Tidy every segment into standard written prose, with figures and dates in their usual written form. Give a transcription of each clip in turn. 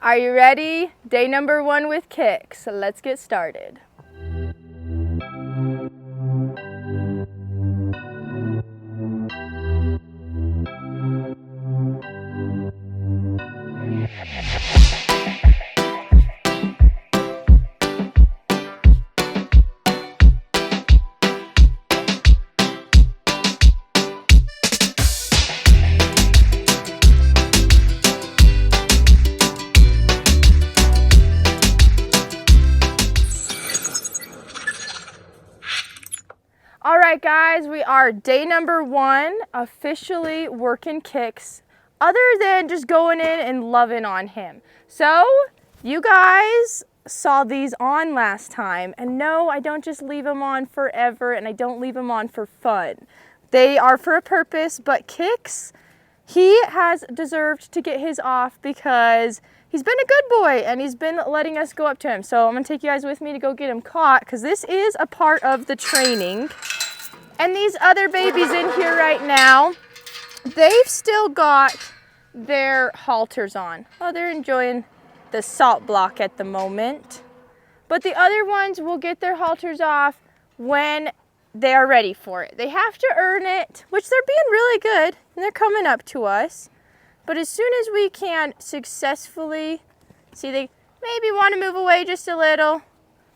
Are you ready? Day number 1 with KIXS. So let's get started. All right, guys, we are day number 1, officially working KIXS, other than just going in and loving on him. So you guys saw these on last time, and no, I don't just leave them on forever, and I don't leave them on for fun. They are for a purpose, but KIXS, he has deserved to get his off because he's been a good boy and he's been letting us go up to him. So I'm gonna take you guys with me to go get him caught because this is a part of the training. And these other babies in here right now, they've still got their halters on. Oh, they're enjoying the salt block at the moment. But the other ones will get their halters off when they are ready for it. They have to earn it, which they're being really good, and they're coming up to us. But as soon as we can successfully, see, they maybe want to move away just a little.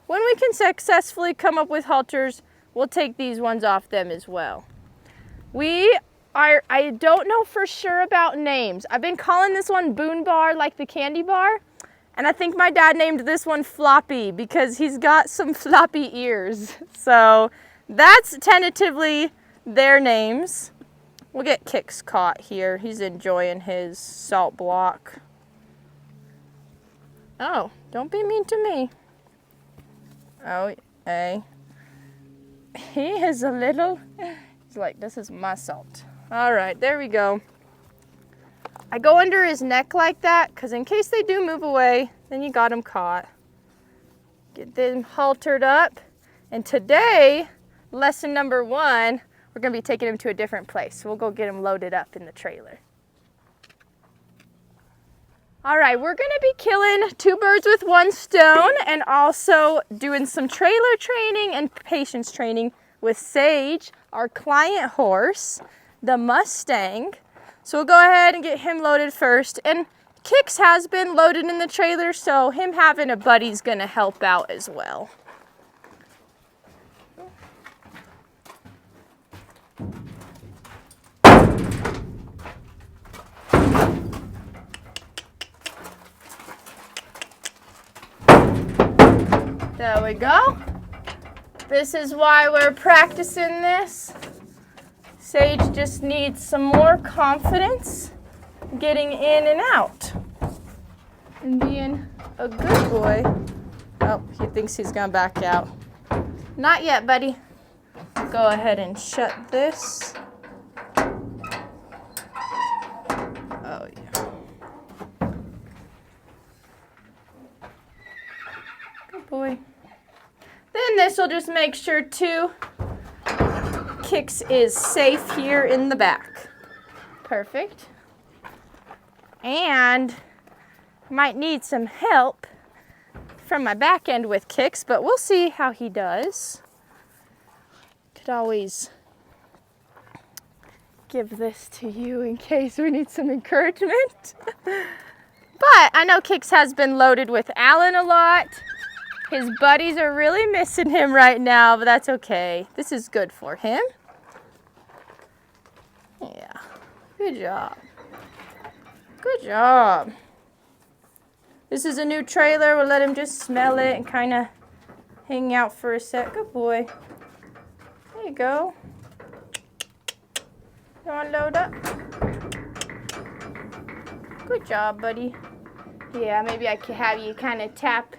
When we can successfully come up with halters, we'll take these ones off them as well. I don't know for sure about names. I've been calling this one Boon Bar, like the candy bar. And I think my dad named this one Floppy because he's got some floppy ears. So that's tentatively their names. We'll get KIXS caught here. He's enjoying his salt block. Oh, don't be mean to me. Oh, hey. He is a little, he's like, this is my salt. All right, there we go. I go under his neck like that because in case they do move away, then you got him caught. Get them haltered up. And today, lesson number 1, we're gonna be taking him to a different place. So we'll go get him loaded up in the trailer. All right, we're gonna be killing 2 birds with 1 stone and also doing some trailer training and patience training with Sage, our client horse, the Mustang. So we'll go ahead and get him loaded first. And KIXS has been loaded in the trailer, so him having a buddy's gonna help out as well. There we go. This is why we're practicing this. Sage just needs some more confidence getting in and out and being a good boy. Oh, he thinks he's gonna back out. Not yet, buddy. Go ahead and shut this. Oh, yeah. Good boy. Then this will just make sure too, KIXS is safe here in the back. Perfect. And might need some help from my back end with KIXS, but we'll see how he does. Could always give this to you in case we need some encouragement. But I know KIXS has been loaded with Alan a lot. His buddies are really missing him right now, but that's okay. This is good for him. Yeah, good job. Good job. This is a new trailer. We'll let him just smell it and kind of hang out for a sec. Good boy. There you go. You want to load up? Good job, buddy. Yeah, maybe I could have you kind of tap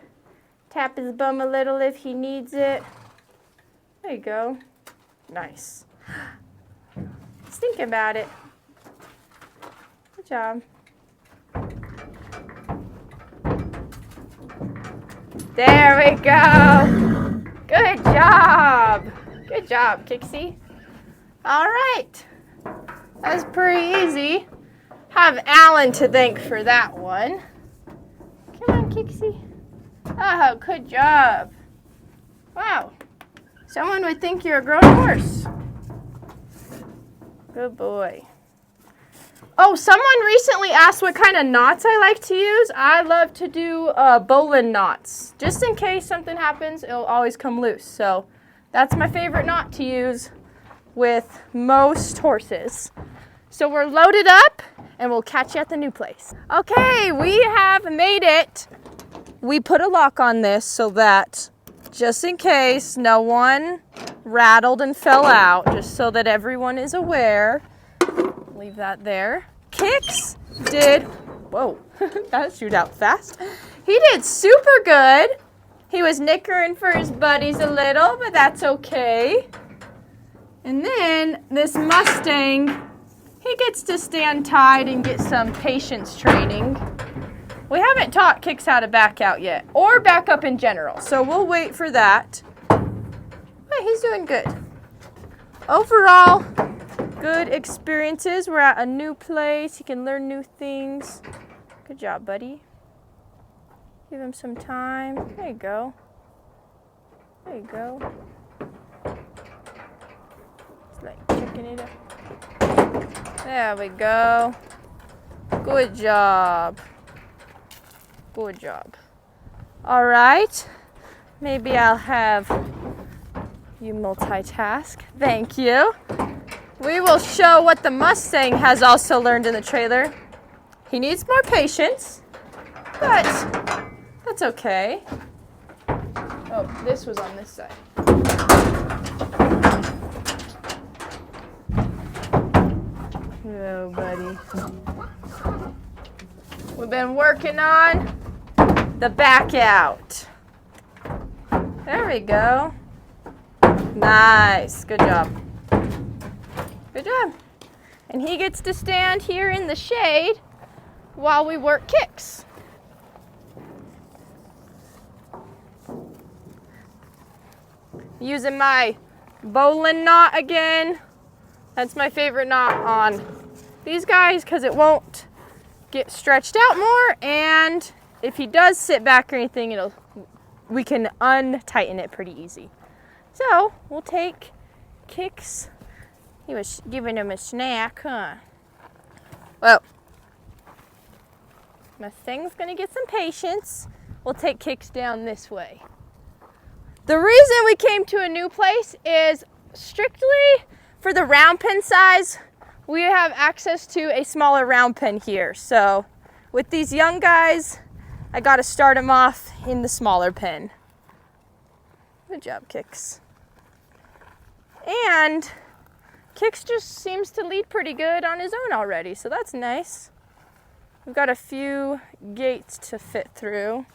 his bum a little if he needs it. There you go. Nice. Just think about it. Good job. There we go. Good job. Good job, KIXSy. All right. That was pretty easy. Have Alan to thank for that one. on, KIXS. Oh, good job. Wow. Someone would think you're a grown horse. Good boy. Oh, someone recently asked what kind of knots I like to use. I love to do bowline knots. Just in case something happens, it'll always come loose. So that's my favorite knot to use with most horses. So we're loaded up and we'll catch you at the new place. Okay, we have made it. We put a lock on this so that just in case no one rattled and fell out, just so that everyone is aware. Leave that there. KIXS did, whoa, that shoot out fast. He did super good. He was nickering for his buddies a little, but that's okay. And then this Mustang, he gets to stand tied and get some patience training. We haven't taught KIXS how to back out yet, or back up in general, so we'll wait for that. But he's doing good. Overall, good experiences. We're at a new place. He can learn new things. Good job, buddy. Give him some time. There you go. There you go. It's like checking it up. There we go. Good job. Good job. All right. Maybe I'll have you multitask. Thank you. We will show what the Mustang has also learned in the trailer. He needs more patience, but that's okay. Oh, this was on this side. Oh, buddy. We've been working on the back out. There we go. Nice. Good job. Good job. And he gets to stand here in the shade while we work KIXS. Using my bowline knot again. That's my favorite knot on these guys because it won't get stretched out more, and if he does sit back or anything, we can untighten it pretty easy. So we'll take KIXS. He was giving him a snack, huh? Well, Mustang's gonna get some patience. We'll take KIXS down this way. The reason we came to a new place is strictly for the round pen size. We have access to a smaller round pen here. So with these young guys, I got to start them off in the smaller pen. Good job, KIXS. And KIXS just seems to lead pretty good on his own already, so that's nice. We've got a few gates to fit through.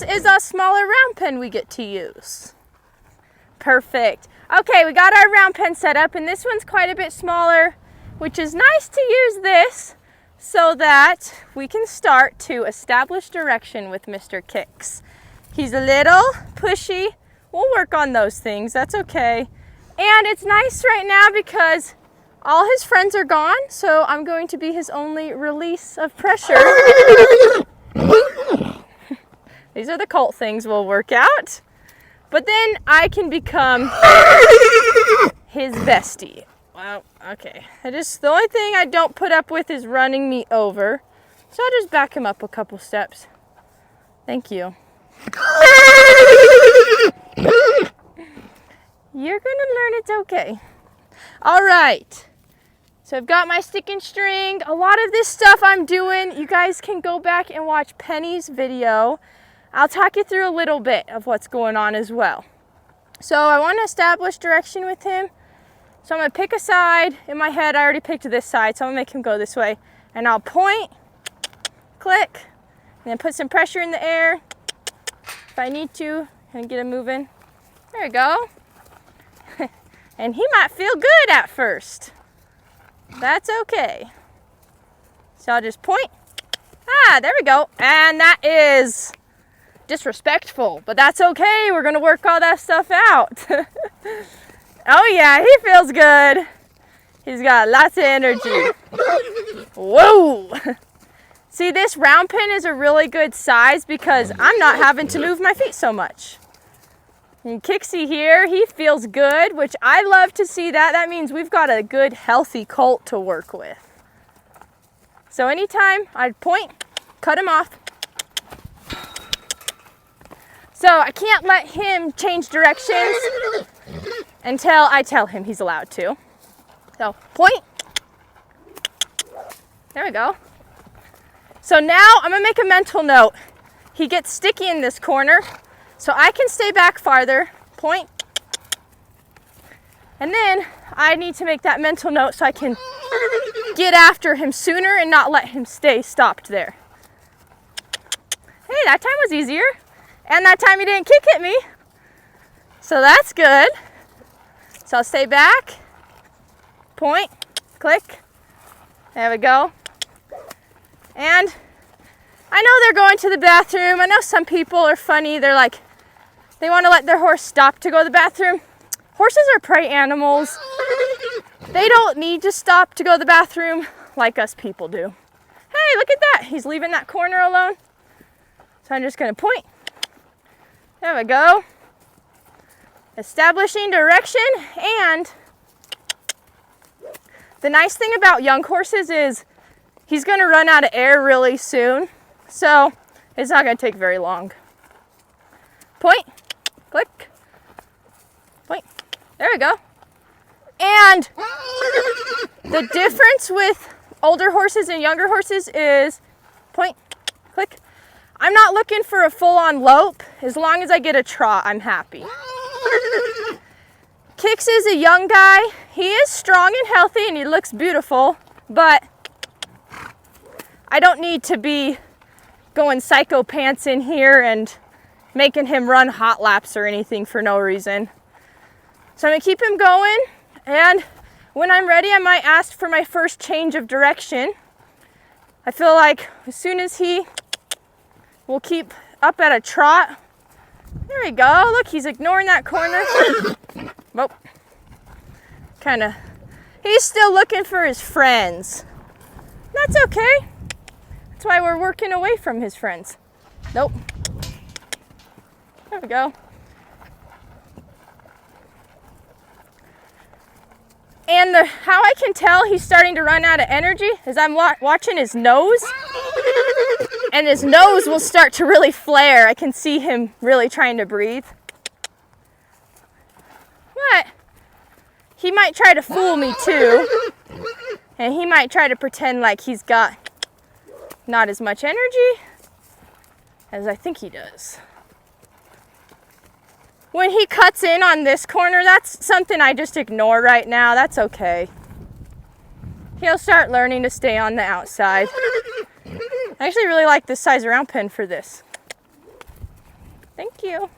Is a smaller round pen we get to use. Perfect. Okay, we got our round pen set up, and this one's quite a bit smaller, which is nice to use this so that we can start to establish direction with Mr. KIXS. He's a little pushy. We'll work on those things. That's okay. And it's nice right now because all his friends are gone, so I'm going to be his only release of pressure. These are the Colt things we'll work out. But then I can become his bestie. Well, okay. The only thing I don't put up with is running me over. So I'll just back him up a couple steps. Thank you. You're gonna learn it's okay. All right. So I've got my stick and string. A lot of this stuff I'm doing, you guys can go back and watch Penny's video. I'll talk you through a little bit of what's going on as well. So I want to establish direction with him. So I'm going to pick a side. In my head, I already picked this side, so I'm going to make him go this way. And I'll point, click, and then put some pressure in the air if I need to, and get him moving. There we go. And he might feel good at first. That's okay. So I'll just point. There we go. And that is disrespectful, but that's okay. We're gonna work all that stuff out. Oh yeah, he feels good. He's got lots of energy. Whoa! See, this round pen is a really good size because I'm not having to move my feet so much. And KIXS here, he feels good, which I love to see that. That means we've got a good, healthy colt to work with. So anytime I point, cut him off. So I can't let him change directions until I tell him he's allowed to. So point. There we go. So now I'm gonna make a mental note. He gets sticky in this corner, so I can stay back farther, point. And then I need to make that mental note so I can get after him sooner and not let him stay stopped there. Hey, that time was easier. And that time he didn't kick at me. So that's good. So I'll stay back, point, click. There we go. And I know they're going to the bathroom. I know some people are funny. They're like, they want to let their horse stop to go to the bathroom. Horses are prey animals. They don't need to stop to go to the bathroom like us people do. Hey, look at that. He's leaving that corner alone. So I'm just going to point. There we go. Establishing direction. And the nice thing about young horses is he's going to run out of air really soon. So it's not going to take very long. Point, click, point. There we go. And the difference with older horses and younger horses is point, click. I'm not looking for a full-on lope. As long as I get a trot, I'm happy. KIXS is a young guy. He is strong and healthy and he looks beautiful, but I don't need to be going psycho pants in here and making him run hot laps or anything for no reason. So I'm gonna keep him going, and when I'm ready, I might ask for my first change of direction. I feel like as soon as he will keep up at a trot. There we go. Look, he's ignoring that corner. Well, he's still looking for his friends. That's okay. That's why we're working away from his friends. Nope. There we go. And how I can tell he's starting to run out of energy is I'm watching his nose. And his nose will start to really flare. I can see him really trying to breathe. But he might try to fool me too. And he might try to pretend like he's got not as much energy as I think he does. When he cuts in on this corner, that's something I just ignore right now. That's okay. He'll start learning to stay on the outside. I actually really like this size round pen for this. Thank you.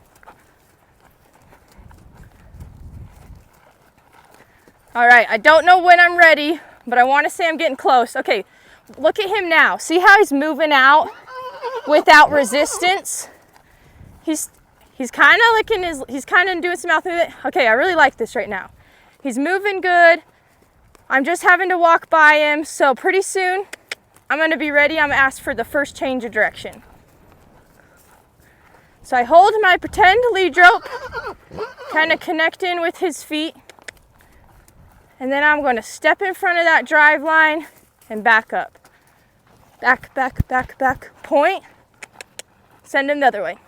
All right, I don't know when I'm ready, but I want to say I'm getting close. Okay, look at him now. See how he's moving out without resistance? He's kind of licking he's kind of doing some mouth movement. Okay, I really like this right now. He's moving good. I'm just having to walk by him, so pretty soon I'm going to be ready. I'm going to ask for the first change of direction. So I hold my pretend lead rope, kind of connect in with his feet, and then I'm going to step in front of that drive line and back up. Back, back, back, back, point, send him the other way.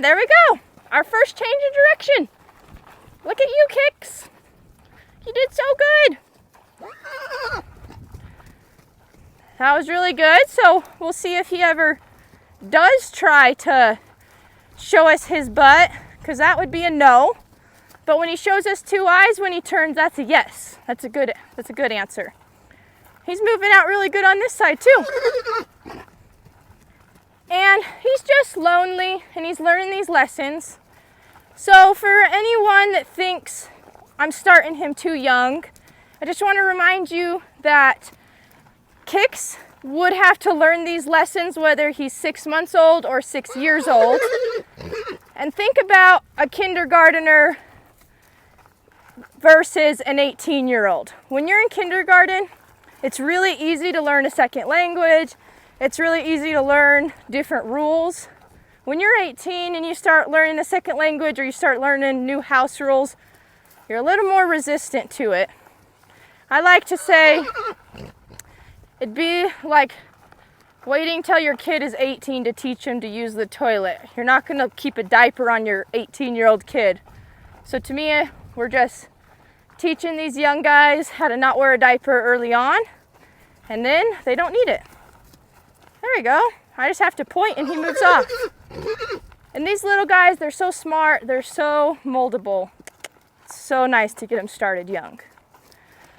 There we go. Our first change of direction. Look at you, KIXS. You did so good. That was really good. So we'll see if he ever does try to show us his butt, because that would be a no. But when he shows us two eyes when he turns, that's a yes. That's a good answer. He's moving out really good on this side too. And he's just lonely and he's learning these lessons. So for anyone that thinks I'm starting him too young, I just want to remind you that KIXS would have to learn these lessons whether he's 6 months old or 6 years old. And think about a kindergartner versus an 18-year-old. When you're in kindergarten, it's really easy to learn a second language. It's really easy to learn different rules. When you're 18 and you start learning a second language or you start learning new house rules, you're a little more resistant to it. I like to say it'd be like waiting till your kid is 18 to teach him to use the toilet. You're not going to keep a diaper on your 18-year-old kid. So to me, we're just teaching these young guys how to not wear a diaper early on, and then they don't need it. There we go. I just have to point and he moves off. And these little guys, they're so smart, they're so moldable. It's so nice to get them started young.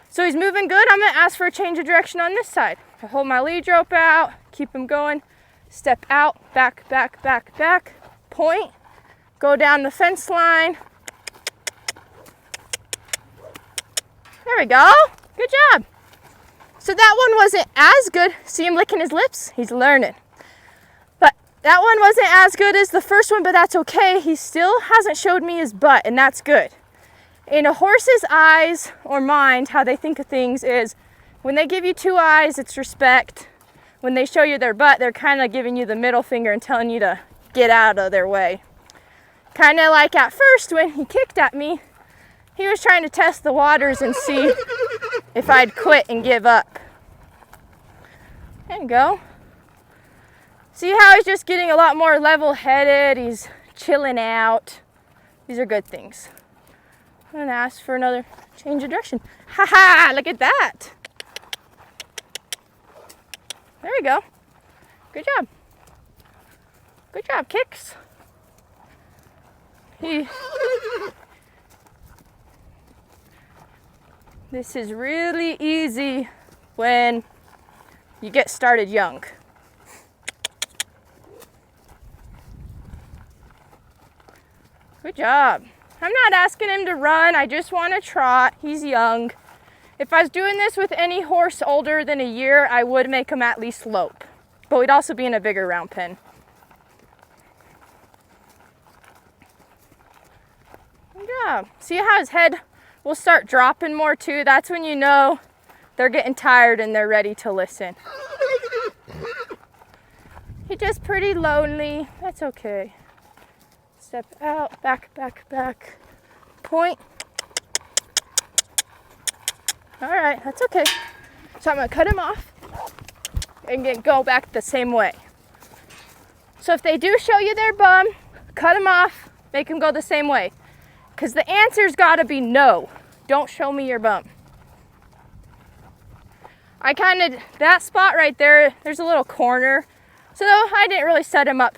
So he's moving good. I'm gonna ask for a change of direction on this side. I hold my lead rope out, keep him going, step out, back, back, back, back, point, go down the fence line. There we go. Good job. So that one wasn't as good. See him licking his lips? He's learning. But that one wasn't as good as the first one, but that's okay. He still hasn't showed me his butt, and that's good. In a horse's eyes or mind, how they think of things is when they give you 2 eyes, it's respect. When they show you their butt, they're kind of giving you the middle finger and telling you to get out of their way. Kind of like at first when he kicked at me, he was trying to test the waters and see if I'd quit and give up. There you go. See how he's just getting a lot more level-headed. He's chilling out. These are good things. I'm gonna ask for another change of direction. Ha ha, look at that. There we go. Good job. Good job, KIXS. This is really easy when you get started young. Good job. I'm not asking him to run, I just want to trot. He's young. If I was doing this with any horse older than a year, I would make him at least lope. But we'd also be in a bigger round pen. Good job. See how his head will start dropping more too? That's when you know they're getting tired and they're ready to listen. He's just pretty lonely. That's okay. Step out, back, back, back. Point. All right, that's okay. So I'm gonna cut him off and go back the same way. So if they do show you their bum, cut them off, make them go the same way. Because the answer's gotta be no. Don't show me your bum. That spot right there, there's a little corner. So I didn't really set him up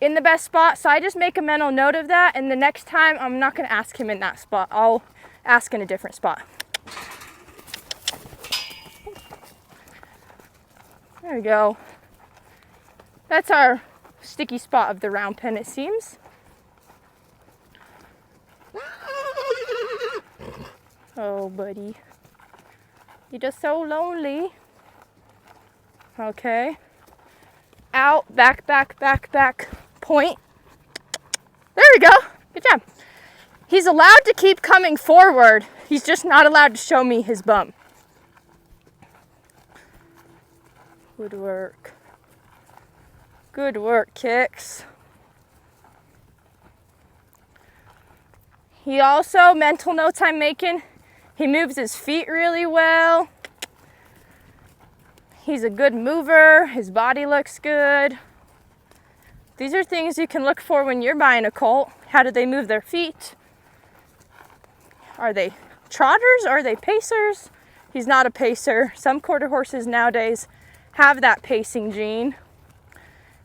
in the best spot, so I just make a mental note of that, and the next time I'm not gonna ask him in that spot. I'll ask in a different spot. There we go. That's our sticky spot of the round pen, it seems. Oh, buddy. You're just so lonely. Okay. Out, back, back, back, back. Point. There we go. Good job. He's allowed to keep coming forward. He's just not allowed to show me his bum. Good work. Good work, KIXS. He also, mental notes I'm making, he moves his feet really well. He's a good mover. His body looks good. These are things you can look for when you're buying a colt. How do they move their feet? Are they trotters? Are they pacers? He's not a pacer. Some quarter horses nowadays have that pacing gene.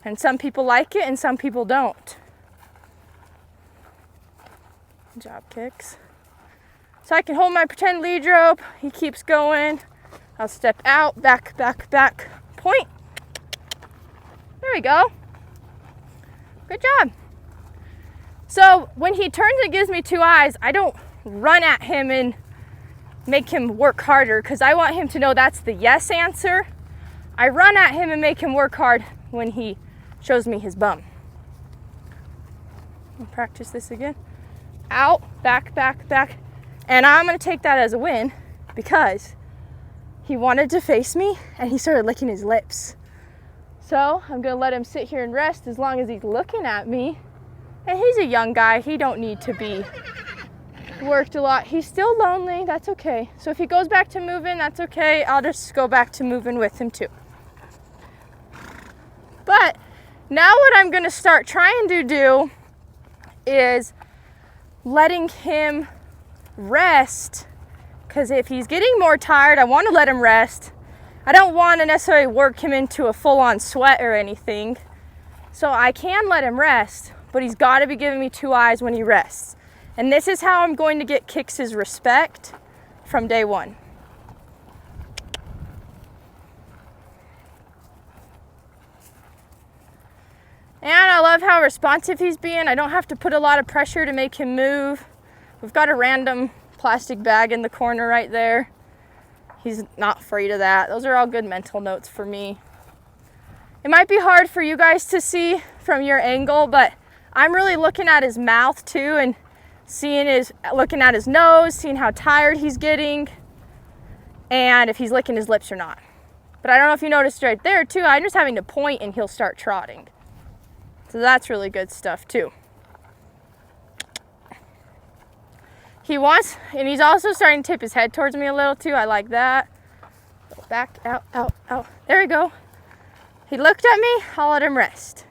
And some people like it and some people don't. Good job, KIXS. So I can hold my pretend lead rope. He keeps going. I'll step out, back, back, back, point. There we go. Good job. So when he turns and gives me 2 eyes, I don't run at him and make him work harder, because I want him to know that's the yes answer. I run at him and make him work hard when he shows me his bum. I'll practice this again. Out, back, back, back. And I'm gonna take that as a win because he wanted to face me and he started licking his lips. So I'm gonna let him sit here and rest as long as he's looking at me. And he's a young guy, he don't need to be worked a lot. He's still lonely, that's okay. So if he goes back to moving, that's okay. I'll just go back to moving with him too. But now what I'm gonna start trying to do is letting him rest, because if he's getting more tired, I want to let him rest. I don't want to necessarily work him into a full-on sweat or anything. So I can let him rest, but he's got to be giving me 2 eyes when he rests. And this is how I'm going to get KIXS' respect from day one. And I love how responsive he's being. I don't have to put a lot of pressure to make him move. We've got a random plastic bag in the corner right there. He's not afraid of that. Those are all good mental notes for me. It might be hard for you guys to see from your angle, but I'm really looking at his mouth too and looking at his nose, seeing how tired he's getting, and if he's licking his lips or not. But I don't know if you noticed right there too, I'm just having to point and he'll start trotting. So that's really good stuff too. He wants, and he's also starting to tip his head towards me a little too. I like that. Back, out, out, out. There we go. He looked at me, I'll let him rest.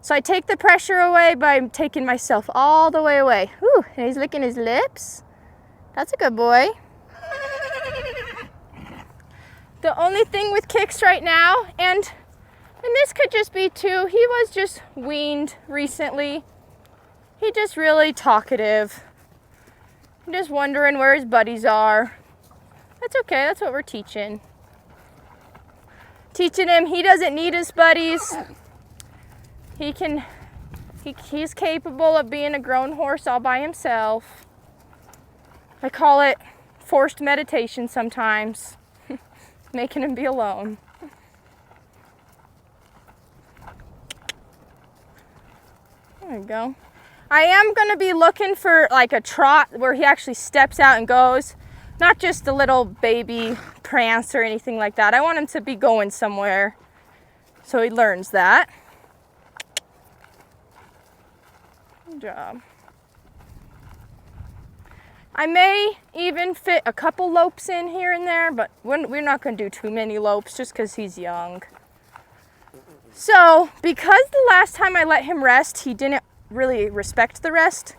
So I take the pressure away by taking myself all the way away. Whew, and he's licking his lips. That's a good boy. The only thing with KIXS right now, and this could just be too, he was just weaned recently. He just really talkative. Just wondering where his buddies are. That's okay, that's what we're teaching. Teaching him he doesn't need his buddies. He's capable of being a grown horse all by himself. I call it forced meditation sometimes. Making him be alone. There we go. I am going to be looking for like a trot where he actually steps out and goes. Not just a little baby prance or anything like that. I want him to be going somewhere so he learns that. Good job. I may even fit a couple lopes in here and there, but we're not going to do too many lopes just because he's young. So, because the last time I let him rest, he didn't really respect the rest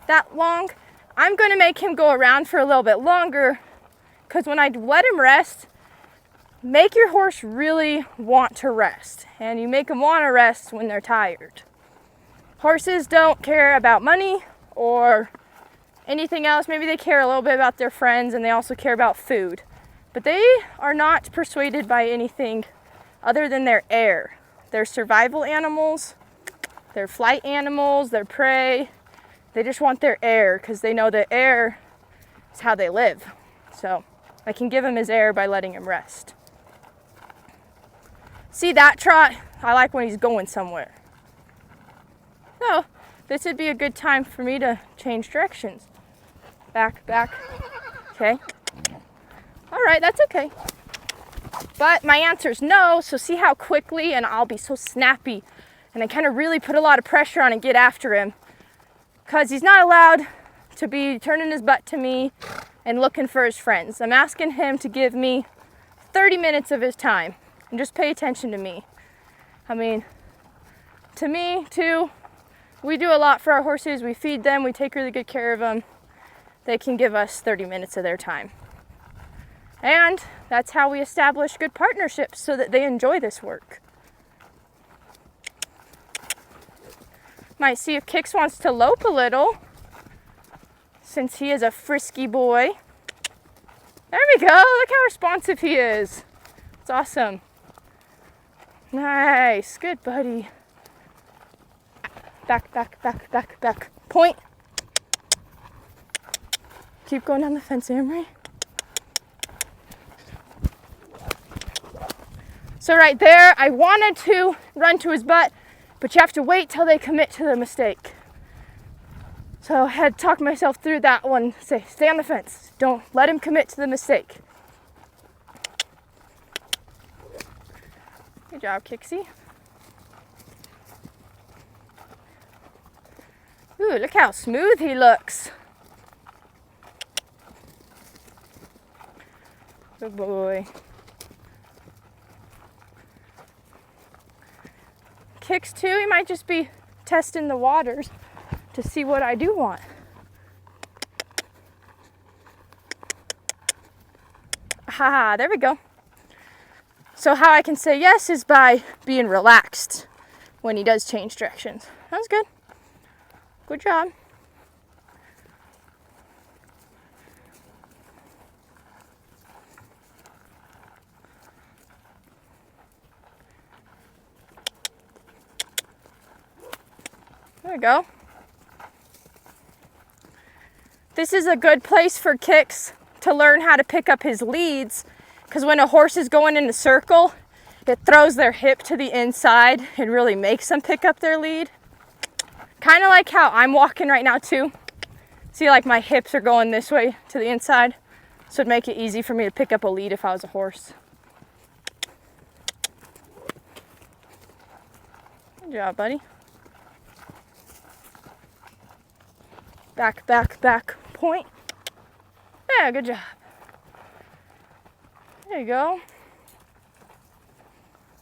that long, I'm going to make him go around for a little bit longer, because when I let him rest, make your horse really want to rest, and you make them want to rest when they're tired. Horses don't care about money or anything else. Maybe they care a little bit about their friends, and they also care about food, but they are not persuaded by anything other than their air. They're survival animals, they're flight animals, they're prey. They just want their air because they know that air is how they live. So I can give him his air by letting him rest. See that trot? I like when he's going somewhere. So this would be a good time for me to change directions. Back, back. Okay. All right, that's okay. But my answer is no, so see how quickly, and I'll be so snappy, and I kind of really put a lot of pressure on and get after him, because he's not allowed to be turning his butt to me and looking for his friends. I'm asking him to give me 30 minutes of his time and just pay attention to me. I mean, to me too, we do a lot for our horses. We feed them, we take really good care of them. They can give us 30 minutes of their time. And that's how we establish good partnerships, so that they enjoy this work. Might see if KIXS wants to lope a little, since he is a frisky boy. There we go, look how responsive he is. It's awesome. Nice, good buddy. Back, back, back, back, back. Point. Keep going down the fence, Amry. So right there, I wanted to run to his butt, but you have to wait till they commit to the mistake. So I had to talk myself through that one. Say, stay on the fence. Don't let him commit to the mistake. Good job, KIXS. Ooh, look how smooth he looks. Good boy. KIXS too, he might just be testing the waters to see what I do want. Haha, there we go. So how I can say yes is by being relaxed when he does change directions. That was good. Good job. There we go. This is a good place for KIXS to learn how to pick up his leads, because when a horse is going in a circle, it throws their hip to the inside and really makes them pick up their lead. Kind of like how I'm walking right now too. See, like my hips are going this way to the inside, so it'd make it easy for me to pick up a lead if I was a horse. Good job, buddy. Back, back, back, point. Yeah, good job. There you go.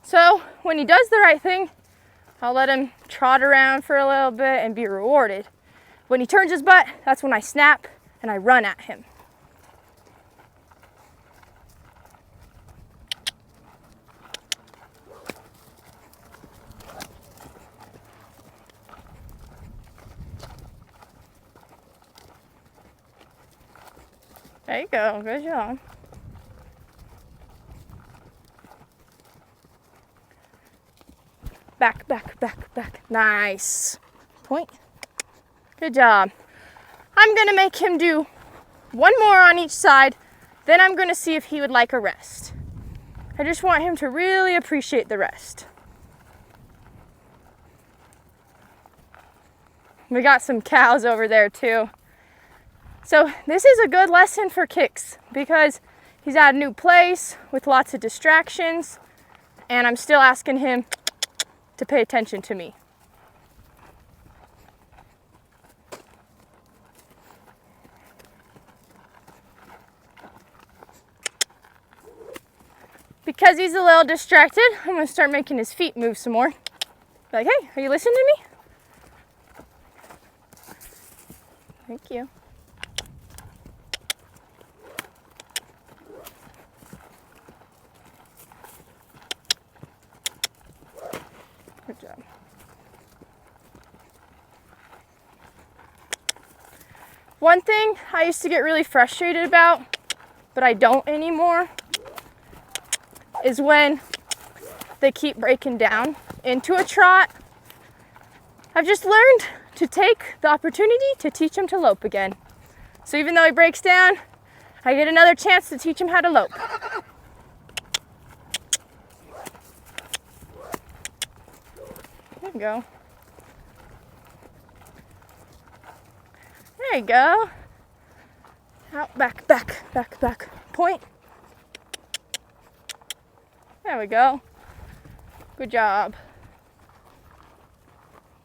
So when he does the right thing, I'll let him trot around for a little bit and be rewarded. When he turns his butt, that's when I snap and I run at him. There you go, good job. Back, back, back, back. Nice. Point. Good job. I'm gonna make him do one more on each side, then I'm gonna see if he would like a rest. I just want him to really appreciate the rest. We got some cows over there too. So this is a good lesson for KIXS because he's at a new place with lots of distractions, and I'm still asking him to pay attention to me. Because he's a little distracted, I'm gonna start making his feet move some more. Like, hey, are you listening to me? Thank you. Good job. One thing I used to get really frustrated about, but I don't anymore, is when they keep breaking down into a trot. I've just learned to take the opportunity to teach him to lope again. So even though he breaks down, I get another chance to teach him how to lope. There you go. There you go. Out, back, back, back, back. Point. There we go. Good job.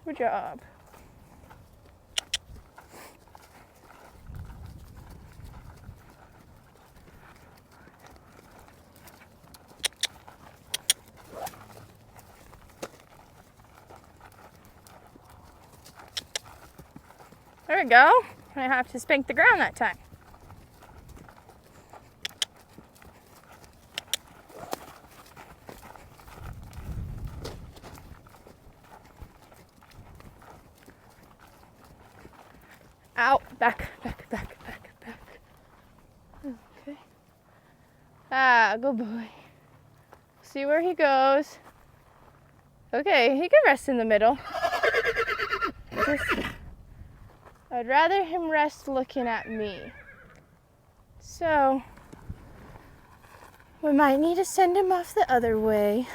Good job. There we go. I have to spank the ground that time. Out, back, back, back, back, back. Okay. Ah, good boy. See where he goes. Okay, he can rest in the middle. I'd rather him rest looking at me. So, We might need to send him off the other way.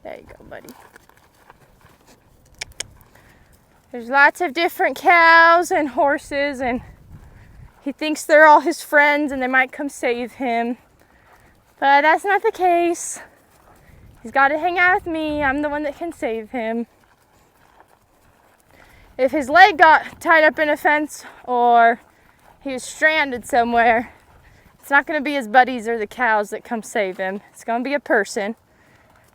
There you go, buddy. There's lots of different cows and horses, and he thinks they're all his friends and they might come save him. But that's not the case. He's got to hang out with me. I'm the one that can save him. If his leg got tied up in a fence or he was stranded somewhere, it's not going to be his buddies or the cows that come save him. It's going to be a person.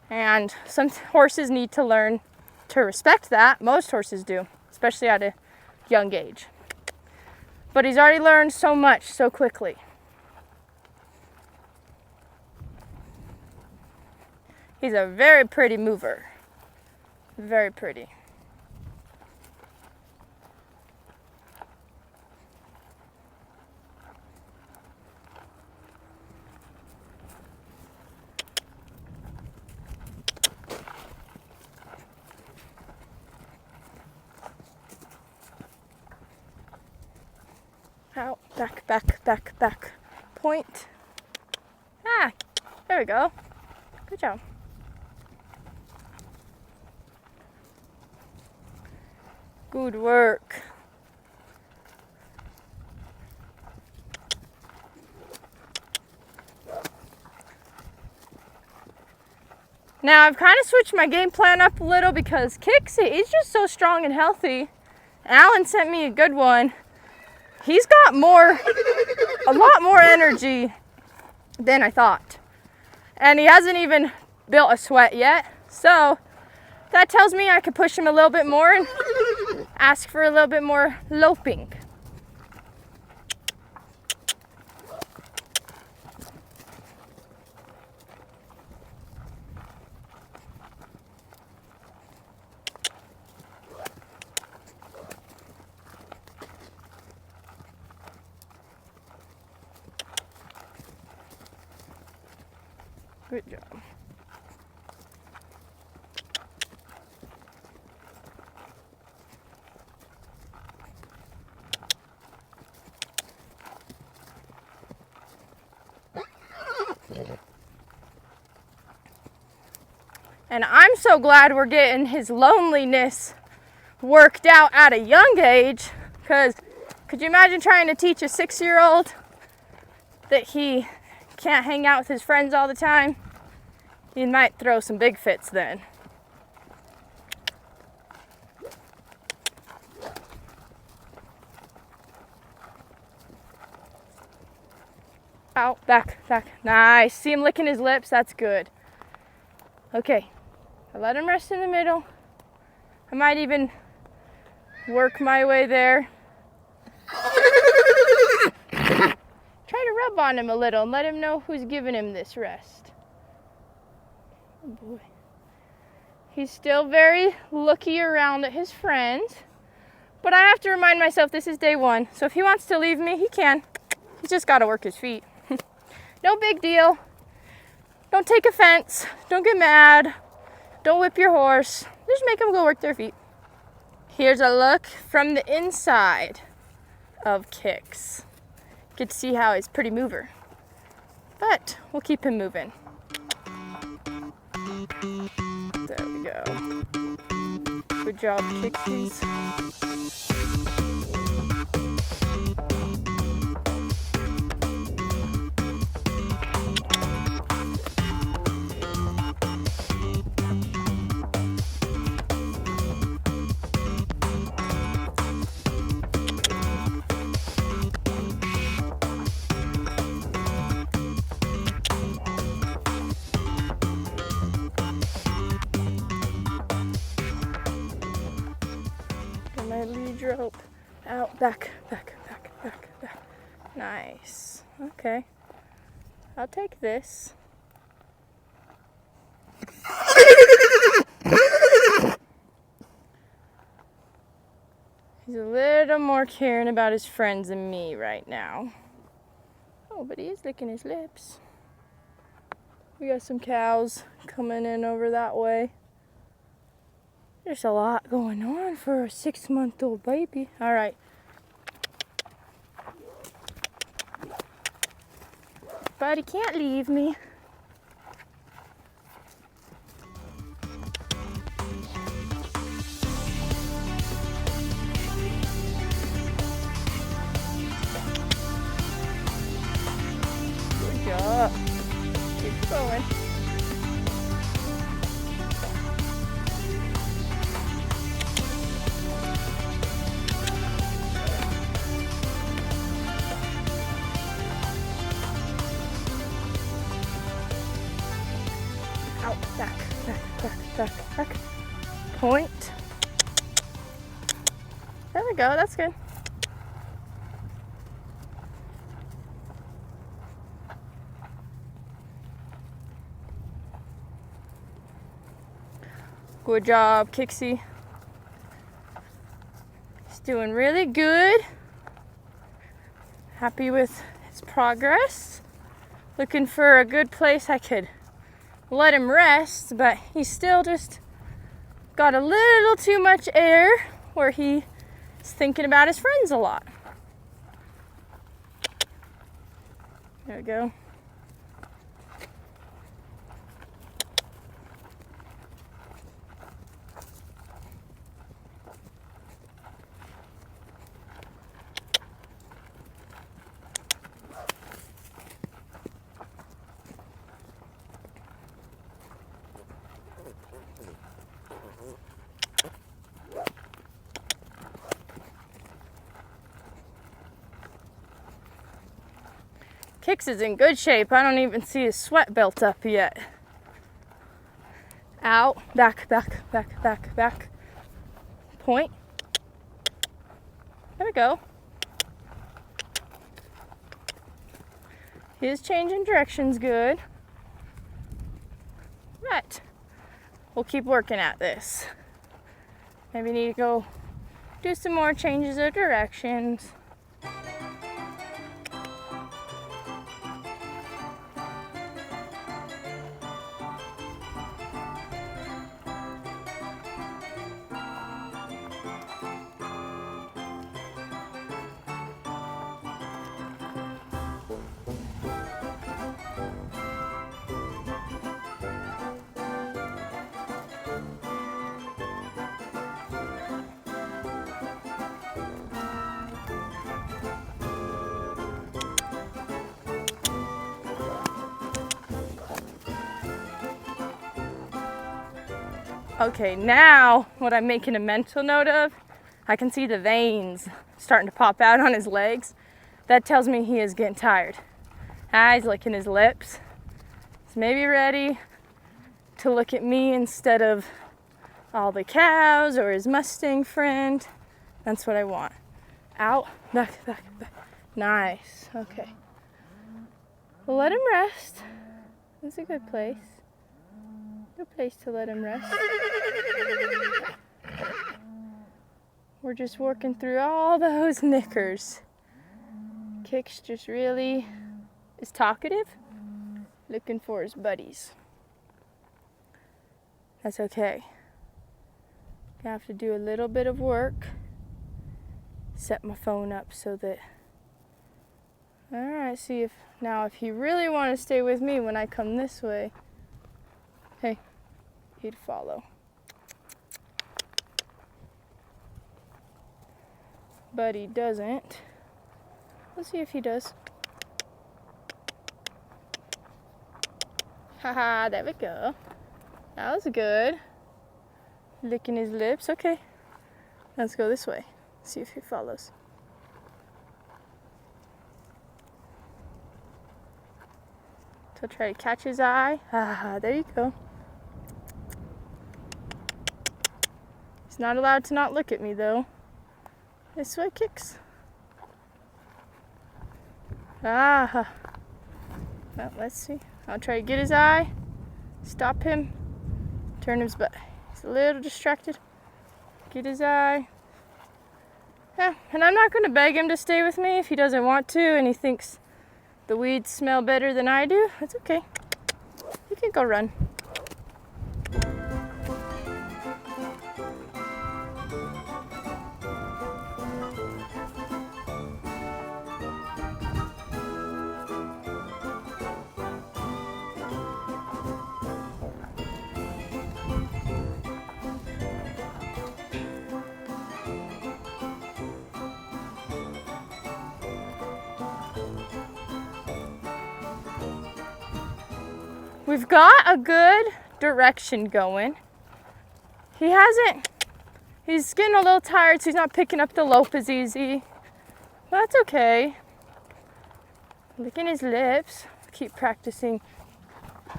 And some horses need to learn to respect that. Most horses do, especially at a young age. But he's already learned so much so quickly. He's a very pretty mover. Very pretty. Out, back, back, back, back. Point. Ah, there we go. Good job. Good work. Now I've kind of switched my game plan up a little because KIXS, he's just so strong and healthy. Alan sent me a good one. He's got a lot more energy than I thought. And he hasn't even built a sweat yet. So that tells me I could push him a little bit more and ask for a little bit more loping. Good job. And I'm so glad we're getting his loneliness worked out at a young age, because could you imagine trying to teach a 6-year-old that he can't hang out with his friends all the time? You might throw some big fits then. Out, back, back. Nice. See him licking his lips? That's good. Okay. I let him rest in the middle. I might even work my way there. Try to rub on him a little and let him know who's giving him this rest. Oh boy. He's still very looky around at his friends. But I have to remind myself this is day 1. So if he wants to leave me, he can. He's just got to work his feet. No big deal. Don't take offense. Don't get mad. Don't whip your horse. Just make them go work their feet. Here's a look from the inside of KIXS. Get to see how he's a pretty mover. But we'll keep him moving. There we go. Good job, KIXS. My lead rope out, back, back, back, back, back. Nice. Okay. I'll take this. He's a little more caring about his friends than me right now. Oh, but he is licking his lips. We got some cows coming in over that way. There's a lot going on for a 6-month-old baby. All right. But he can't leave me. Out, back, back, back, back, back. Point. There we go, that's good. Good job, KIXS. He's doing really good. Happy with his progress. Looking for a good place I could let him rest, but he's still just got a little too much air where he's thinking about his friends a lot. There we go. KIXS is in good shape. I don't even see his sweat built up yet. Out, back, back, back, back, back. Point. There we go. He is changing directions good. Right. We'll keep working at this. Maybe need to go do some more changes of directions. Okay, now what I'm making a mental note of, I can see the veins starting to pop out on his legs. That tells me he is getting tired. He's licking his lips. He's maybe ready to look at me instead of all the cows or his Mustang friend. That's what I want. Out, back, back, back. Nice, okay. We'll let him rest. This is a good place. Good place to let him rest. We're just working through all those knickers. KIXS just really is talkative, looking for his buddies. That's okay. I have to do a little bit of work. Set my phone up so that, all right, see if, now if he really want to stay with me when I come this way, hey, he'd follow. But he doesn't. Let's see if he does. Haha, there we go. That was good. Licking his lips. Okay, let's go this way. See if he follows. So try to catch his eye. Ah, there you go. He's not allowed to not look at me though. This way, KIXS. Ah. Well, let's see. I'll try to get his eye, stop him, turn his butt. He's a little distracted. Get his eye. Yeah, and I'm not going to beg him to stay with me if he doesn't want to and he thinks the weeds smell better than I do. That's okay. You can go run. We've got a good direction going. He's getting a little tired, so he's not picking up the lope as easy. But that's okay. Licking his lips. Keep practicing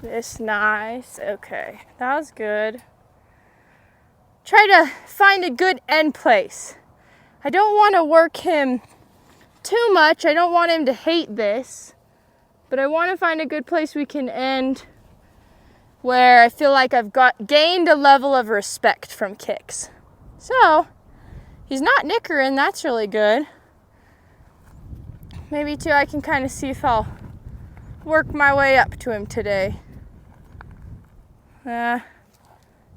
This, nice. Okay, that was good. Try to find a good end place. I don't want to work him too much. I don't want him to hate this, but I want to find a good place we can end where I feel like I've gained a level of respect from KIXS. So, he's not nickering, that's really good. Maybe too, I can kind of see if I'll work my way up to him today.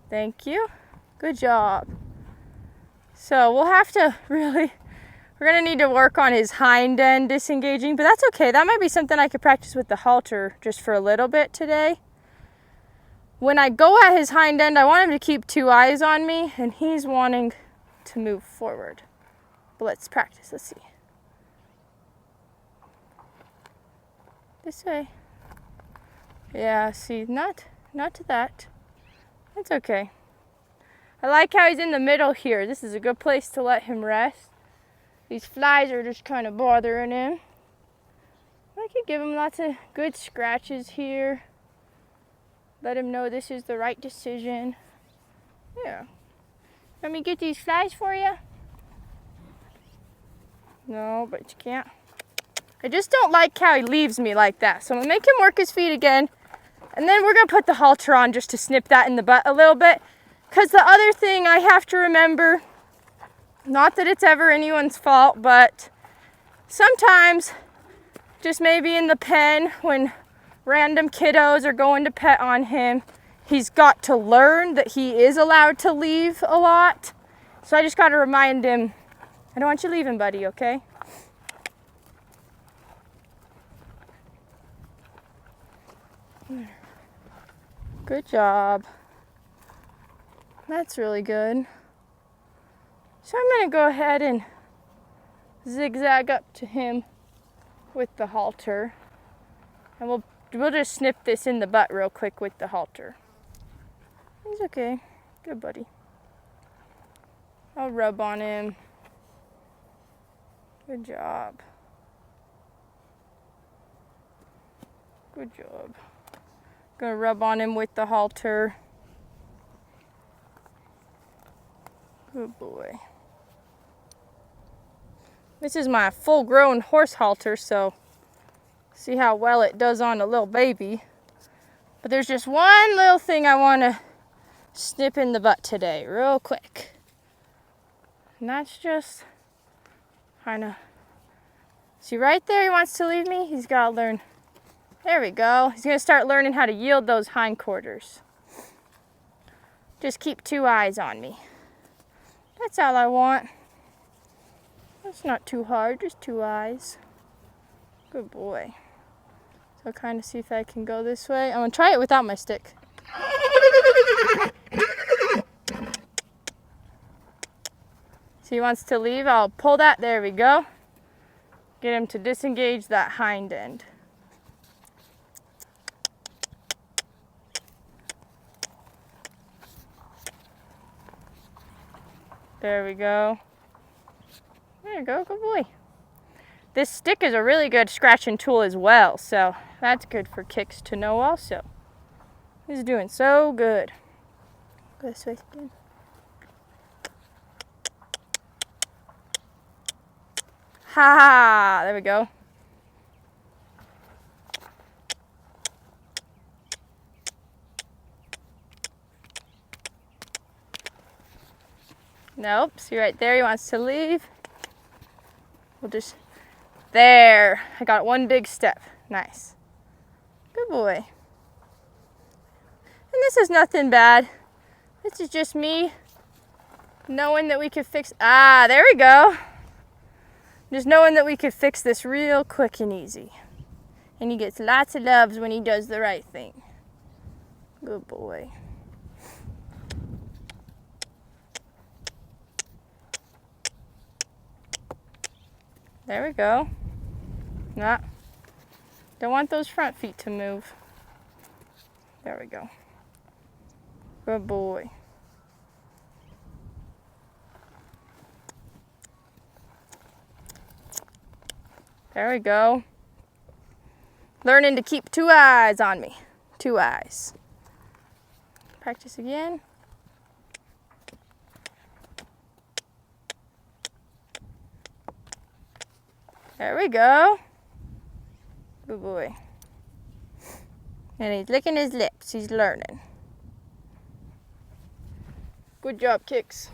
Thank you. Good job. So we'll have to we're gonna need to work on his hind end disengaging, but that's okay. That might be something I could practice with the halter just for a little bit today. When I go at his hind end, I want him to keep 2 eyes on me, and he's wanting to move forward. But let's practice, let's see. This way. Yeah, see, not to that. That's okay. I like how he's in the middle here. This is a good place to let him rest. These flies are just kind of bothering him. I could give him lots of good scratches here. Let him know this is the right decision. Yeah. Let me get these flies for you? No, but you can't. I just don't like how he leaves me like that. So I'm gonna make him work his feet again. And then we're gonna put the halter on just to snip that in the butt a little bit. Because the other thing I have to remember, not that it's ever anyone's fault, but sometimes, just maybe in the pen, when random kiddos are going to pet on him, he's got to learn that he is allowed to leave a lot. So I just got to remind him, I don't want you leaving, buddy, okay? Good job. That's really good. So I'm going to go ahead and zigzag up to him with the halter. And we'll just snip this in the butt real quick with the halter. He's okay. Good buddy. I'll rub on him. Good job. Good job. Gonna rub on him with the halter. Good boy. This is my full-grown horse halter, so see how well it does on a little baby. But there's just one little thing I want to snip in the butt today, real quick. And that's just kind of, see right there, he wants to leave me. He's got to learn. There we go. He's going to start learning how to yield those hindquarters. Just keep 2 eyes on me. That's all I want. That's not too hard, just 2 eyes. Good boy. So I'll kind of see if I can go this way. I'm going to try it without my stick. So he wants to leave. I'll pull that. There we go. Get him to disengage that hind end. There we go. There you go, good boy. This stick is a really good scratching tool as well, so that's good for KIXS to know also. He's doing so good. Go this way again. Ha ha! There we go. Nope, see right there, he wants to leave. We'll just, there, I got 1 big step, nice. Good boy. And this is nothing bad. This is just me knowing that we could fix, there we go. Just knowing that we could fix this real quick and easy. And he gets lots of loves when he does the right thing. Good boy. There we go. Nah. Don't want those front feet to move. There we go. Good boy. There we go. Learning to keep 2 eyes on me. 2 eyes. Practice again. There we go. Good boy. And he's licking his lips. He's learning. Good job, KIXS.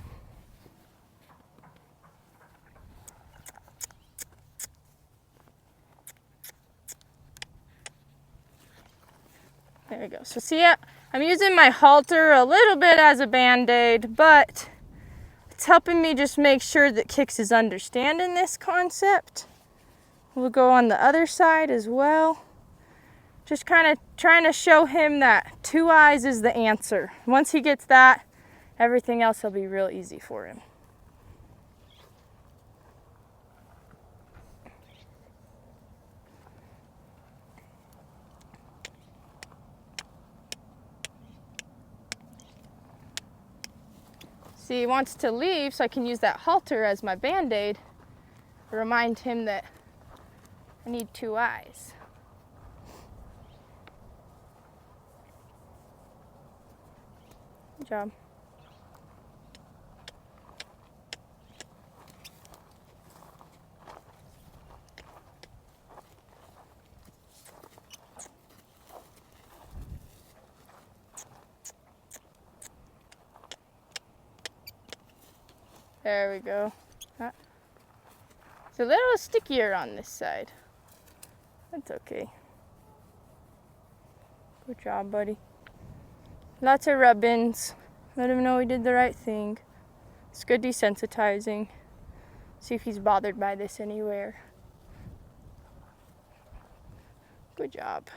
There we go. So see, I'm using my halter a little bit as a band-aid, but it's helping me just make sure that KIXS is understanding this concept. We'll go on the other side as well. Just kind of trying to show him that 2 eyes is the answer. Once he gets that, everything else will be real easy for him. See, he wants to leave, so I can use that halter as my band-aid to remind him that I need 2 eyes. Good job. There we go. It's a little stickier on this side. That's okay. Good job, buddy. Lots of rub-ins. Let him know he did the right thing. It's good desensitizing. See if he's bothered by this anywhere. Good job.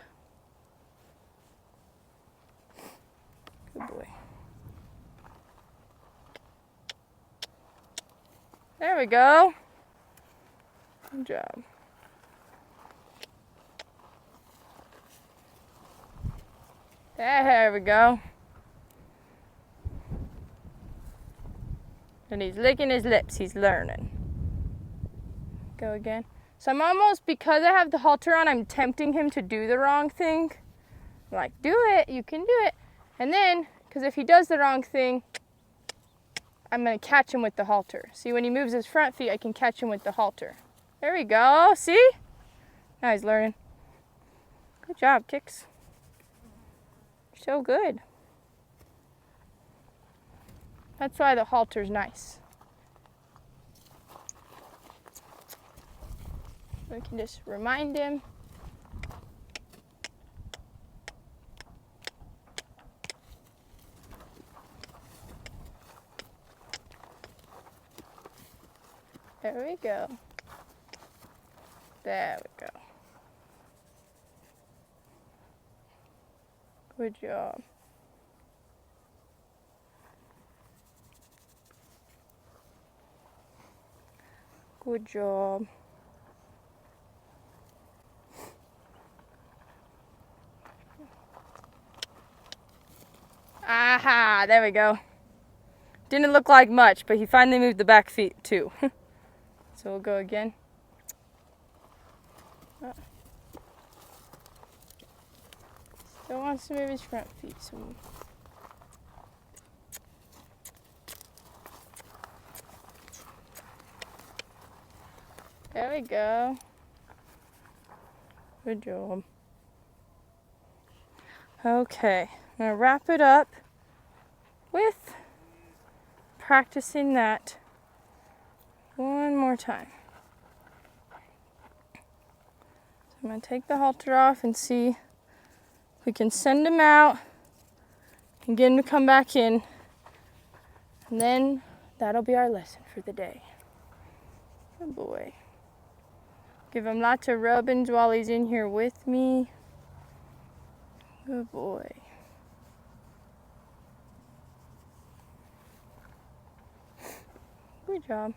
Good boy. There we go. Good job. There we go. And he's licking his lips. He's learning. Go again. So I'm almost, because I have the halter on, I'm tempting him to do the wrong thing. I'm like, do it. You can do it. And then, because if he does the wrong thing, I'm going to catch him with the halter. See, when he moves his front feet, I can catch him with the halter. There we go. See? Now he's learning. Good job, KIXS. So good. That's why the halter's nice. We can just remind him. There we go. There we go. Good job. Good job. Aha, there we go. Didn't look like much, but he finally moved the back feet too. So we'll go again. Still wants to move his front feet. So there we go. Good job. Okay, I'm gonna wrap it up with practicing that one more time. So I'm gonna take the halter off and see if we can send him out and get him to come back in. And then that'll be our lesson for the day. Good boy. Give him lots of rubbings while he's in here with me. Good boy. Good job.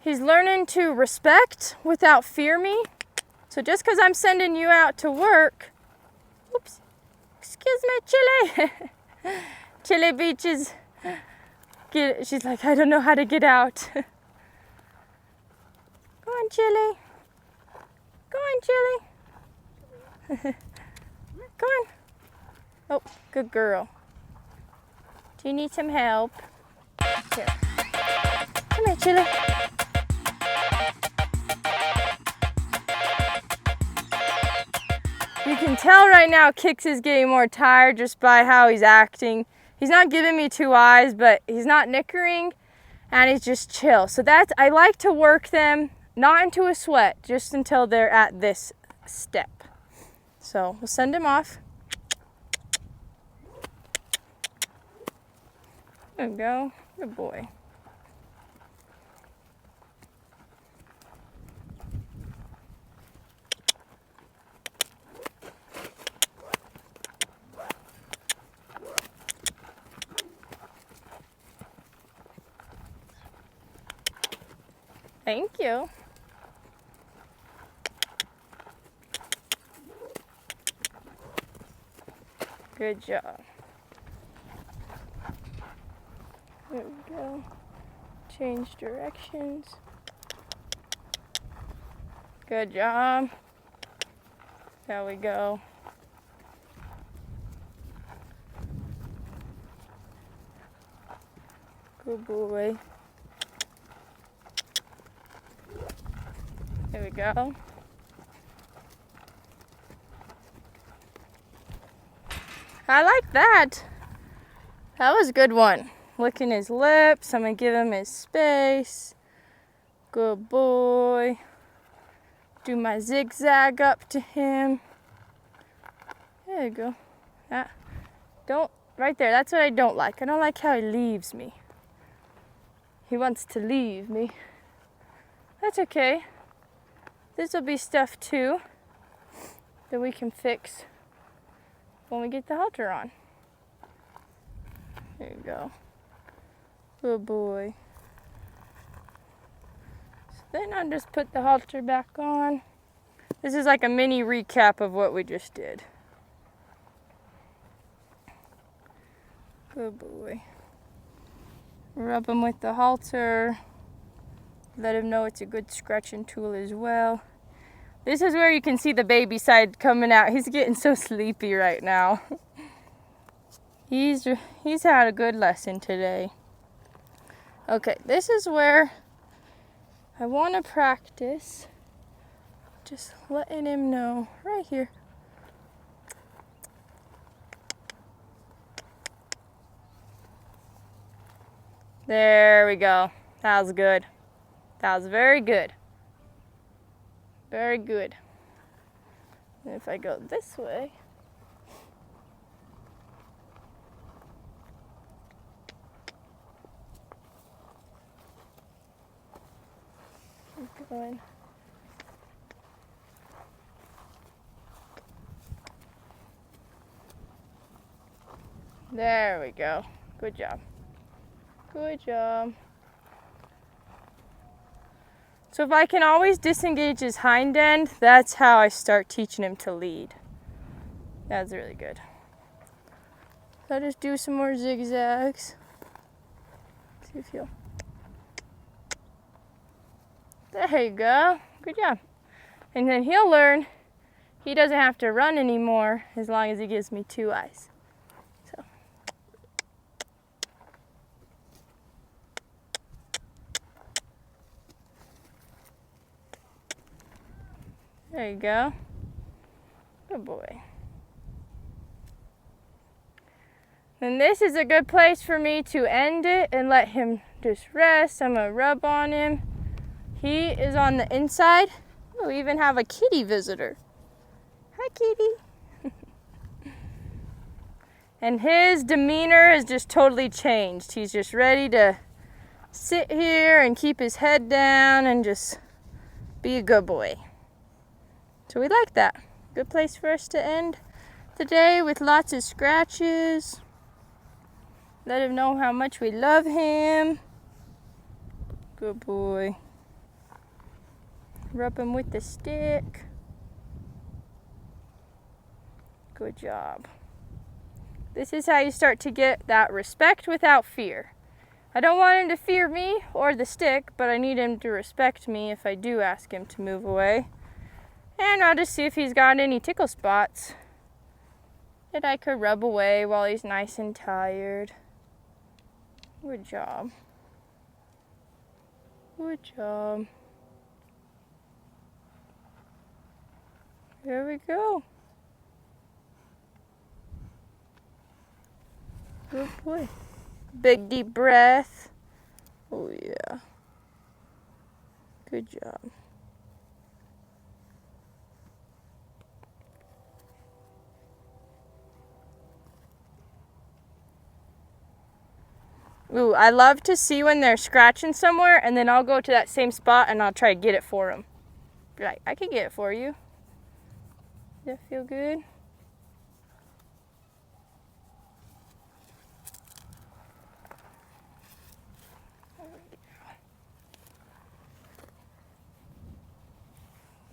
He's learning to respect without fear me. So just because I'm sending you out to work, oops, excuse me, Chile, Chili Beaches. She's like, I don't know how to get out. Go on, Chili. Go on, Chili. Come on. Oh, good girl. Do you need some help? Here. Come here, Chili. You can tell right now KIXS is getting more tired just by how he's acting. He's not giving me two eyes, but he's not nickering and he's just chill. So I like to work them not into a sweat, just until they're at this step. So we'll send him off. There we go. Good boy. Thank you. Good job. There we go. Change directions. Good job. There we go. Good boy. There we go. I like that. That was a good one. Licking his lips. I'm going to give him his space. Good boy. Do my zigzag up to him. There you go. Right there. That's what I don't like. I don't like how he leaves me. He wants to leave me. That's okay. This will be stuff too that we can fix when we get the halter on. There you go. Good boy. So then I'll just put the halter back on. This is like a mini recap of what we just did. Good boy. Rub him with the halter. Let him know it's a good scratching tool as well. This is where you can see the baby side coming out. He's getting so sleepy right now. He's had a good lesson today. Okay, this is where I want to practice just letting him know right here. There we go. That was good. That was very good. Very good. And if I go this way, keep going. There we go. Good job. Good job. So if I can always disengage his hind end, that's how I start teaching him to lead. That's really good. So I'll just do some more zigzags. See if he'll... There you go. Good job. And then he'll learn he doesn't have to run anymore as long as he gives me two eyes. So. There you go. Good boy. And this is a good place for me to end it and let him just rest. I'm going to rub on him. He is on the inside. Oh, we even have a kitty visitor. Hi, kitty. And his demeanor has just totally changed. He's just ready to sit here and keep his head down and just be a good boy. So we like that. Good place for us to end the day with lots of scratches. Let him know how much we love him. Good boy. Rub him with the stick. Good job. This is how you start to get that respect without fear. I don't want him to fear me or the stick, but I need him to respect me if I do ask him to move away. And I'll just see if he's got any tickle spots that I could rub away while he's nice and tired. Good job. Good job. There we go. Good boy. Big deep breath. Oh yeah. Good job. Ooh, I love to see when they're scratching somewhere, and then I'll go to that same spot and I'll try to get it for them. Be like, I can get it for you. Does that feel good?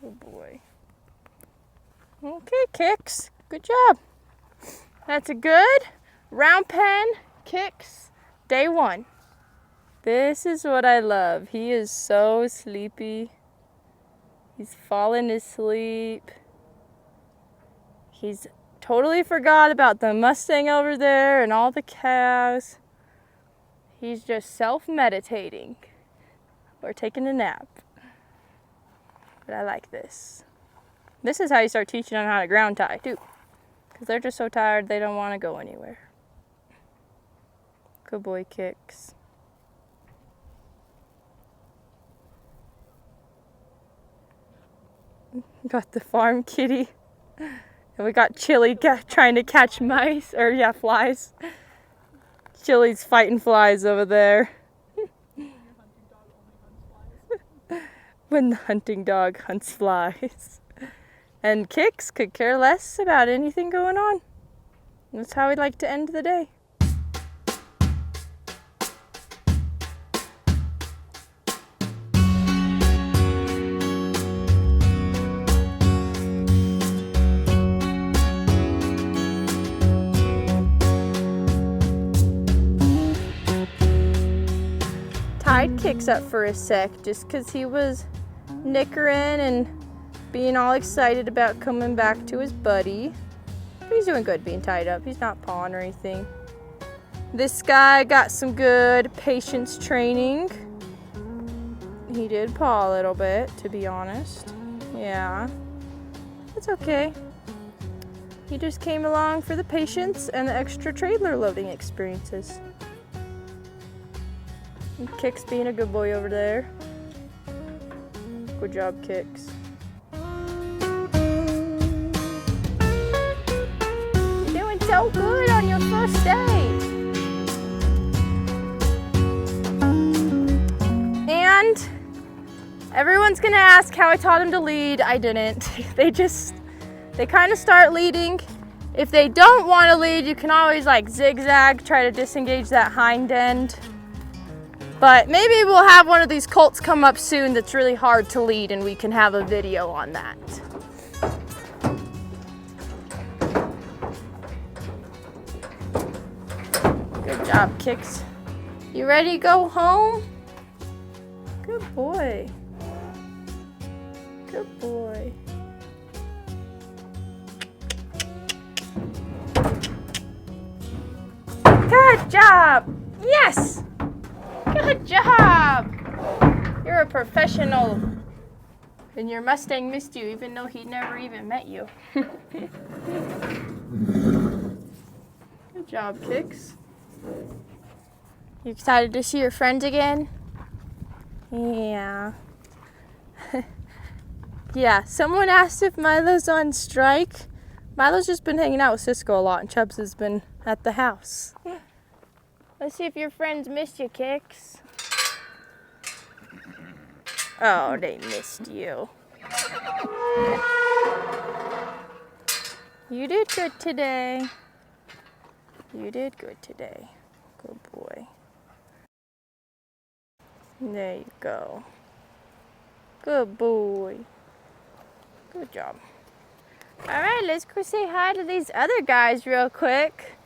Oh boy. Okay, KIXS. Good job. That's a good round pen KIXS day 1. This is what I love. He is so sleepy. He's fallen asleep. He's totally forgot about the Mustang over there and all the cows. He's just self-meditating or taking a nap. But I like this. This is how you start teaching them how to ground tie too, because they're just so tired they don't want to go anywhere. Good boy, KIXS. Got the farm kitty. And we got Chili trying to catch mice, or yeah, flies. Chili's fighting flies over there. When the hunting dog hunts flies. And KIXS could care less about anything going on. That's how we'd like to end the day. Tied KIXS up for a sec just because he was nickering and being all excited about coming back to his buddy. But he's doing good being tied up. He's not pawing or anything. This guy got some good patience training. He did paw a little bit, to be honest. Yeah, it's okay. He just came along for the patience and the extra trailer loading experiences. And KIXS being a good boy over there. Good job, KIXS. You're doing so good on your first day. And everyone's gonna ask how I taught him to lead. I didn't. They kind of start leading. If they don't want to lead, you can always like zigzag, try to disengage that hind end. But maybe we'll have one of these colts come up soon that's really hard to lead and we can have a video on that. Good job, KIXS. You ready to go home? Good boy. Good boy. Good job. Yes. Good job! You're a professional. And your Mustang missed you even though he never even met you. Good job, KIXS. You excited to see your friends again? Yeah. Yeah, someone asked if Milo's on strike. Milo's just been hanging out with Cisco a lot and Chubbs has been at the house. Let's see if your friends missed you, KIXS. Oh, they missed you. You did good today. You did good today. Good boy. There you go. Good boy. Good job. All right, let's go say hi to these other guys real quick.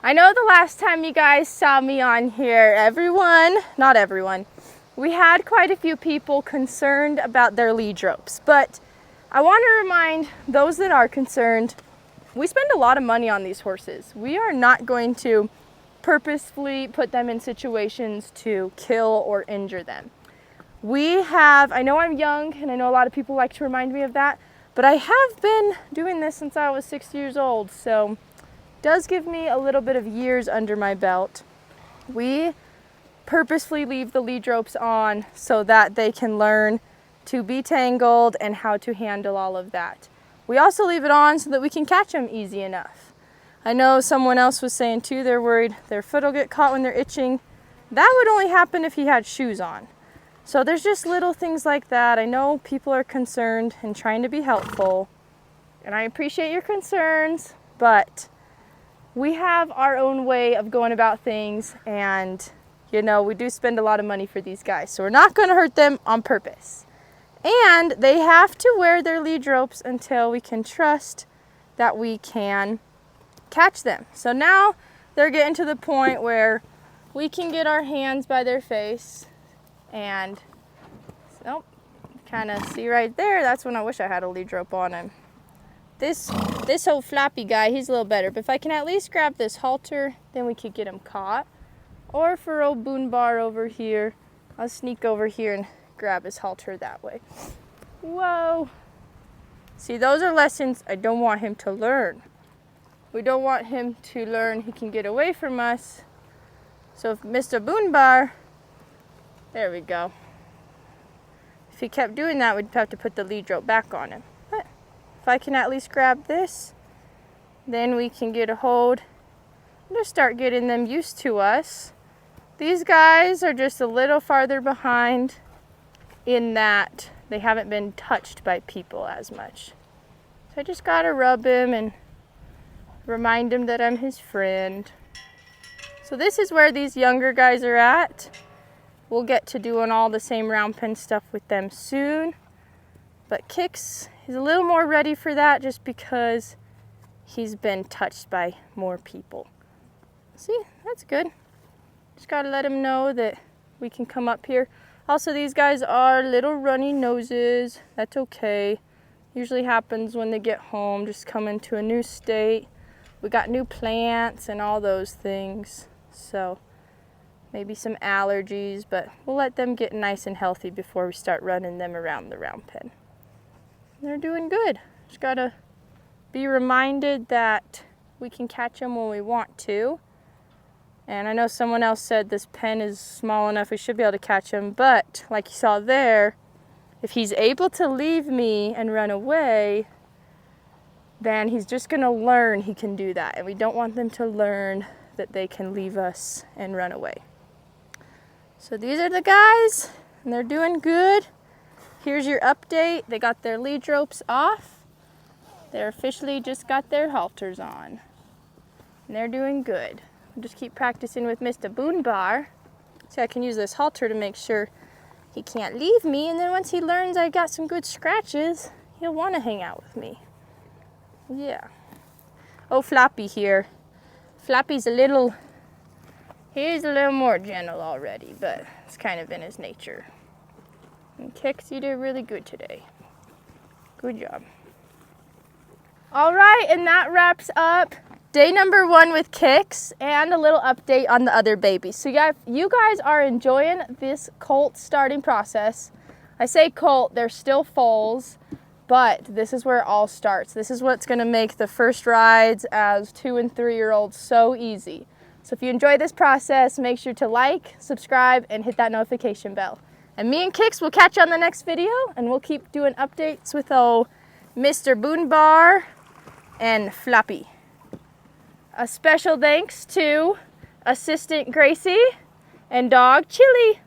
I know the last time you guys saw me on here, not everyone, we had quite a few people concerned about their lead ropes, but I want to remind those that are concerned, we spend a lot of money on these horses. We are not going to purposefully put them in situations to kill or injure them. I know I'm young, and I know a lot of people like to remind me of that, but I have been doing this since I was 6 years old, so it does give me a little bit of years under my belt. We purposefully leave the lead ropes on so that they can learn to be tangled and how to handle all of that. We also leave it on so that we can catch them easy enough. I know someone else was saying too, they're worried their foot will get caught when they're itching. That would only happen if he had shoes on. So there's just little things like that. I know people are concerned and trying to be helpful, and I appreciate your concerns, but we have our own way of going about things, and you know, we do spend a lot of money for these guys, so we're not going to hurt them on purpose. And they have to wear their lead ropes until we can trust that we can catch them. So now they're getting to the point where we can get our hands by their face, and so kind of see right there, that's when I wish I had a lead rope on him. This old flappy guy, he's a little better, but if I can at least grab this halter, then we could get him caught. Or for old Boon Bar over here, I'll sneak over here and grab his halter that way. Whoa. See, those are lessons I don't want him to learn. We don't want him to learn he can get away from us. So if Mr. Boon Bar, there we go. If he kept doing that, we'd have to put the lead rope back on him. But if I can at least grab this, then we can get a hold and just start getting them used to us. These guys are just a little farther behind in that they haven't been touched by people as much. So I just gotta rub him and remind him that I'm his friend. So this is where these younger guys are at. We'll get to doing all the same round pen stuff with them soon. But KIXS is a little more ready for that just because he's been touched by more people. See, that's good. Just gotta let him know that we can come up here. Also, these guys are little runny noses. That's okay. Usually happens when they get home, just coming to a new state. We got new plants and all those things. So maybe some allergies, but we'll let them get nice and healthy before we start running them around the round pen. They're doing good. Just gotta be reminded that we can catch them when we want to. And I know someone else said this pen is small enough we should be able to catch him, but like you saw there, if he's able to leave me and run away, then he's just gonna learn he can do that. And we don't want them to learn that they can leave us and run away. So these are the guys, and they're doing good. Here's your update. They got their lead ropes off. They're officially just got their halters on. And they're doing good. I'll just keep practicing with Mr. Boon Bar. So I can use this halter to make sure he can't leave me. And then once he learns I got some good scratches, he'll want to hang out with me. Yeah. Oh, Floppy here. Floppy's he's a little more gentle already, but it's kind of in his nature. And KIXS, you did really good today. Good job. All right, and that wraps up day number 1 with KIXS and a little update on the other babies. So you guys are enjoying this Colt starting process. I say Colt, they're still foals, but this is where it all starts. This is what's gonna make the first rides as 2- and 3-year-olds so easy. So if you enjoy this process, make sure to like, subscribe, and hit that notification bell. And me and KIXS will catch you on the next video, and we'll keep doing updates with Mr. Boon Bar and Floppy. A special thanks to Assistant Gracie and Dog Chili.